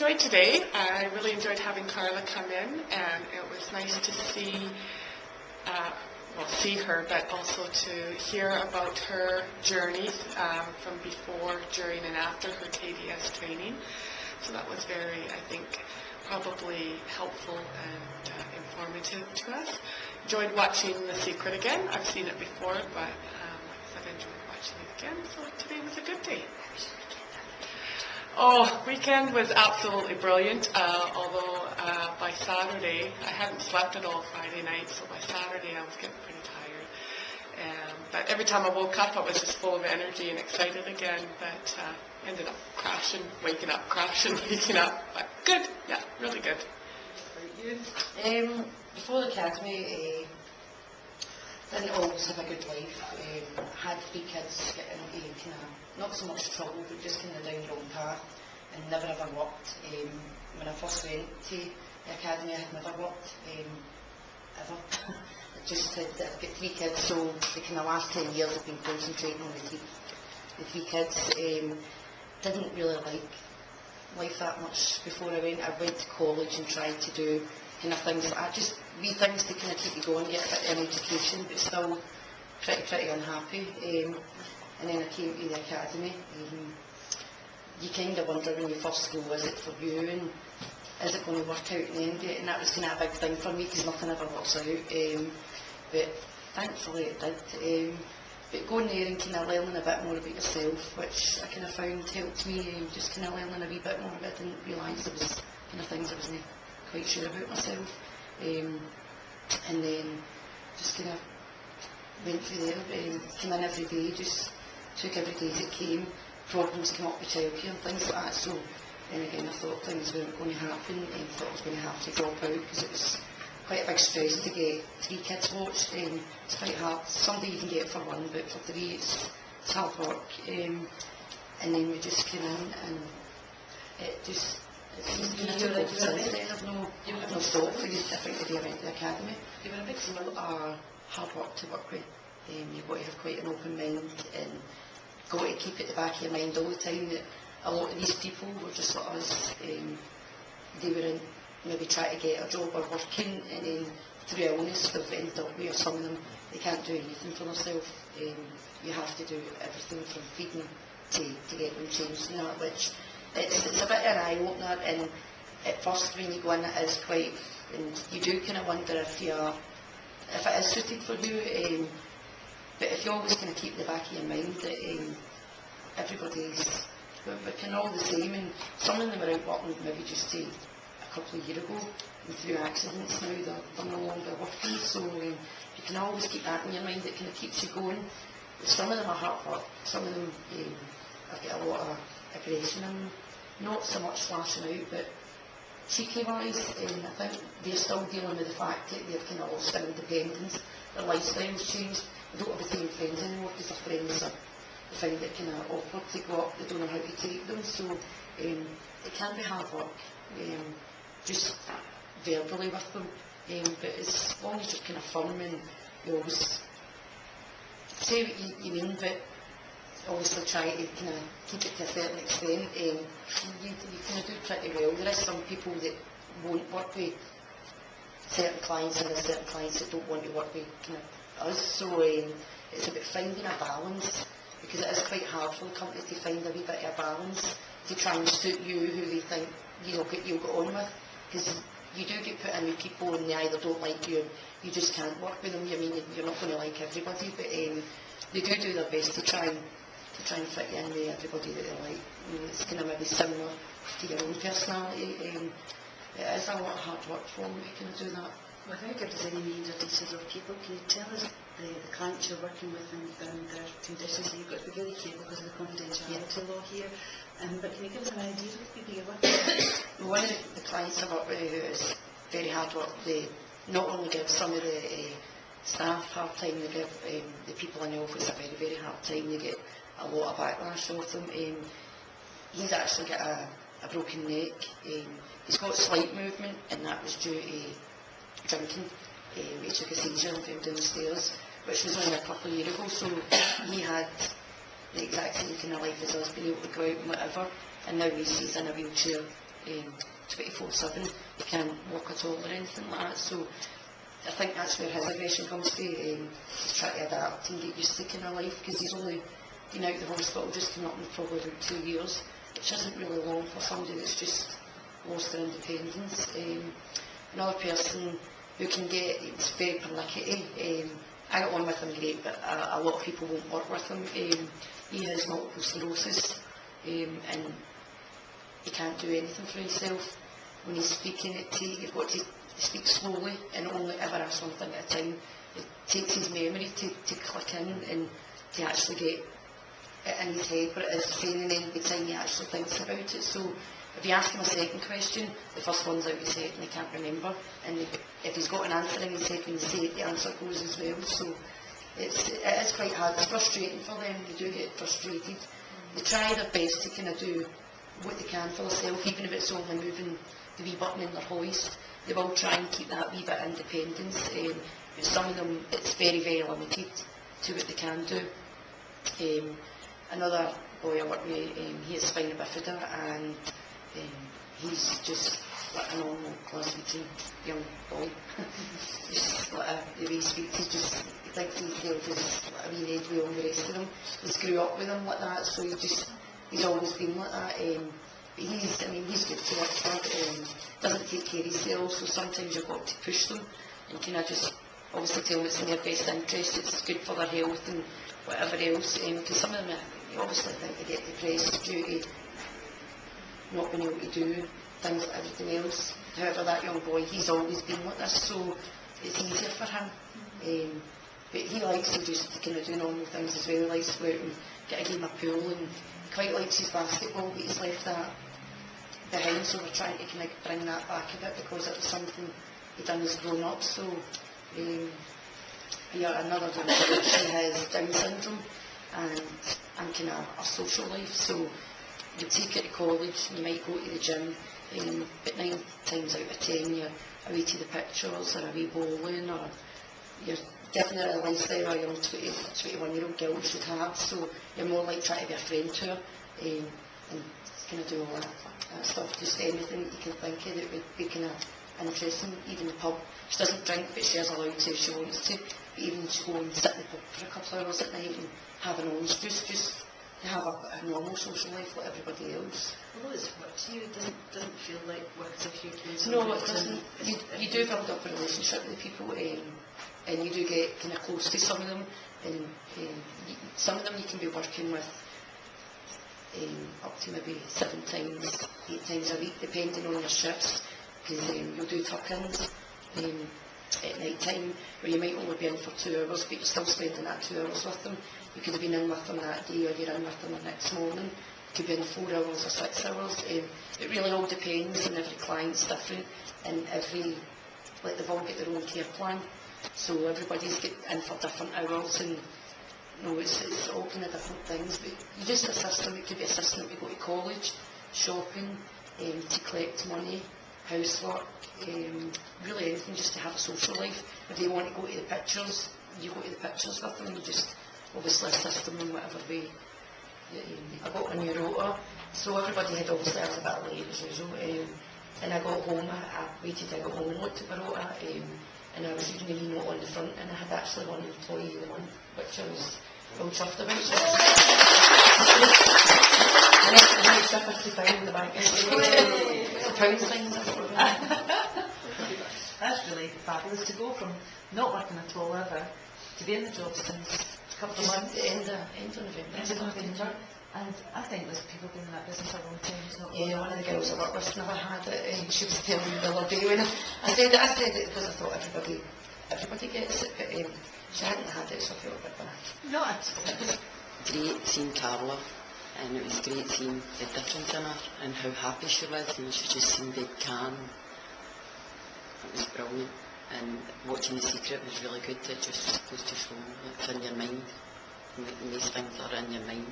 enjoyed today. I really enjoyed having Karla come in, and it was nice to see her, but also to hear about her journey from before, during, and after her KDS training. So that was very, I think, probably helpful and informative to us. Enjoyed watching The Secret again. I've seen it before, but I've enjoyed watching it again. So today was a good day. Oh, weekend was absolutely brilliant, although by Saturday, I hadn't slept at all Friday night, so by Saturday I was getting pretty tired. But every time I woke up, I was just full of energy and excited again, but ended up crashing, waking up, crashing, waking up. But good, yeah, really good. Before the academy, didn't always have a good life. Had 3 kids, getting kind of not so much trouble, but just kind of down your own path, and never ever worked. When I first went to the academy, I had never worked ever. I just had I've got 3 kids, so the kind of last 10 years I've been concentrating on the 3 kids. Didn't really like life that much before I went. I went to college and tried to do kind of things like that, just wee things to kind of keep you going, get a bit of an education, but still pretty unhappy. And then I came to the academy. You kind of wonder when you first go, is it for you, and is it going to work out in the end? And that was kind of a big thing for me, because nothing ever works out. But thankfully it did. But going there and kind of learning a bit more about yourself, which I kind of found helped me, just kind of learning a wee bit more. I didn't realise there was kind of things I wasn't quite sure about myself. And then just kind of went through there, came in every day, just took every day as it came. Problems came up with childcare and things like that, so then again I thought things weren't going to happen, and thought I was going to have to drop out, because it was quite a big stress to get 3 kids watched. It's quite hard. Someday you can get it for 1, but for 3 it's hard work. And then we just came in, and it's been a good life since then. I've no thought for you. I think the day I went to the academy, you were a big people are hard work to work with. You've got to have quite an open mind, and got to keep at the back of your mind all the time that a lot of these people were just like us. They were in, maybe trying to get a job or working, and then through illness they've ended up where some of them, they can't do anything for themselves. You have to do everything from feeding to get them changed and that, which it's a bit of an eye-opener, and at first when you go in it is quite, and you do kind of wonder if it is suited for you. But if you always kind of keep in the back of your mind that everybody's, we're kind of all the same, and some of them are out working maybe just a couple of years ago, and through accidents now they're no longer working, so you can always keep that in your mind. It kind of keeps you going. But some of them are hard work, some of them have got a lot of aggression, and not so much flashing out, but cheeky-wise, I think they're still dealing with the fact that they've kind of lost their independence, their lifestyle's changed. They don't have the same friends anymore, because their friends they find it kind of awkward to go up, they don't know how to take them, so it can be hard work, just verbally with them, but as long as you're kind of firm and you always say what you mean, but obviously try to kind of keep it to a certain extent, you kind of do pretty well. There is some people that won't work with certain clients, and there's certain clients that don't want to work with kind of us, so it's about finding a balance, because it is quite hard for the company to find a wee bit of a balance to try and suit you who they think you'll get on with, because you do get put in with people and they either don't like you, and you just can't work with them. I mean, you're not going to like everybody, but they do their best to try and fit you in with everybody that they like. It's kind of maybe similar to your own personality. It is a lot of hard work for them to kind of do that. Well, how good is any need or details of people? Can you tell us the clients you're working with and their conditions? You've got to be very careful because of the confidentiality law here. But can you give us an idea of the people you're working with? One of the clients I work with who is very hard work, they not only give some of the staff hard time, they give the people in the office a very, very hard time. They get a lot of backlash off them. He's actually got a broken neck. He's got slight movement, and that was due to drinking. He took a seizure and fell down the stairs, which was only a couple of years ago, so he had the exact same kind of life as us, being able to go out and whatever, and now he's in a wheelchair 24/7. He can't walk at all or anything like that. So I think that's where his aggression comes from. He's trying to adapt and get used to kind of life, because he's only been out of the hospital just come up in probably about 2 years, which isn't really long for somebody that's just lost their independence. Another person who can get, it's very pernickety. I got on with him great, but a lot of people won't work with him. He has multiple sclerosis, and he can't do anything for himself. When he's speaking, you've got to speak slowly and only ever ask one thing at a time. It takes his memory to click in and to actually get it in his head what it is saying, and then by the time he actually thinks about it. So if you ask him a second question, the first one's out of his head and he can't remember. And if he's got an answer in his head when he says it, the answer goes as well. So it is quite hard. It's frustrating for them. They do get frustrated. They try their best to kind of do what they can for themselves, even if it's only moving the wee button in their hoist. They will try and keep that wee bit of independence. But some of them, it's very, very limited to what they can do. Another boy I work with, he has spina bifida, and he's just like a normal Glaswegian young boy. Just like the way he speaks, he thinks he's held his like a wee head with all the rest of them. He's grew up with him like that, so he's always been like that. But he's good to work for. Doesn't take care of himself, so sometimes you've got to push them and kind of just obviously tell them it's in their best interest, it's good for their health and whatever else. Because some of them, you obviously think they get depressed due to not being able to do things like everything else. However, that young boy, he's always been like this, so it's easier for him. But he likes to just kind of do normal things as well. He likes to go out and get a game of pool, and he quite likes his basketball, but he's left that behind, so we're trying to kind of bring that back a bit, because it was something he done as grown up. So another daughter, she has Down syndrome and kind of a social life, so you take her to college, you might go to the gym, but 9 times out of 10 you're away to the pictures or away bowling, or you're definitely a lifestyle a young 21-year-old girl should have, so you're more like trying to be a friend to her, and kind of do all that stuff, just anything that you can think of that would be kind of interesting. Even the pub, she doesn't drink, but she is allowed to if she wants to. But even she go and sit in the pub for a couple of hours at night and have an orange juice, just to have a normal social life like everybody else. Although it's work to you, it doesn't feel like work if you're doing No, something. it doesn't. You do build up a relationship with people, and you do get kind of close to some of them, and some of them you can be working with up to maybe 7 times, 8 times a week, depending on your shifts, because you'll do tuck-ins at night time, where you might only be in for 2 hours, but you're still spending that 2 hours with them. You could have been in with them that day, or you're in with them the next morning. You could be in 4 hours or 6 hours. It really all depends, and every client's different, and they've all got their own care plan, so everybody's get in for different hours, and it's all kind of different things. But you just assist them. It could be assisting them to go to college, shopping, to collect money, housework, really anything, just to have a social life. If they want to go to the pictures, you go to the pictures with them, and you just obviously assist them in whatever way. I got a new rota, so everybody had obviously, I was a bit late as usual, and I got home, I waited, I got home and looked at my rota, and I was reading a wee note on the front, and I had actually won Employee of the Month, which I was real chuffed about. So and then the extra £50 in the bank, it's a pound sign. That's really fabulous, to go from not working at all ever to be in the job since a couple of months. End of November. And I think there's people been in that business a long time. It's not One of the girls I work with never had it, and she was telling me the other day when I said it because I thought everybody gets it, but she hadn't had it, so I felt a bit bad. No, it's Great seeing Karla, and it was great seeing the difference in her and how happy she was, and she just seemed dead calm. It was brilliant, and watching The Secret was really good. It just goes to show what's in your mind, and these things are in your mind.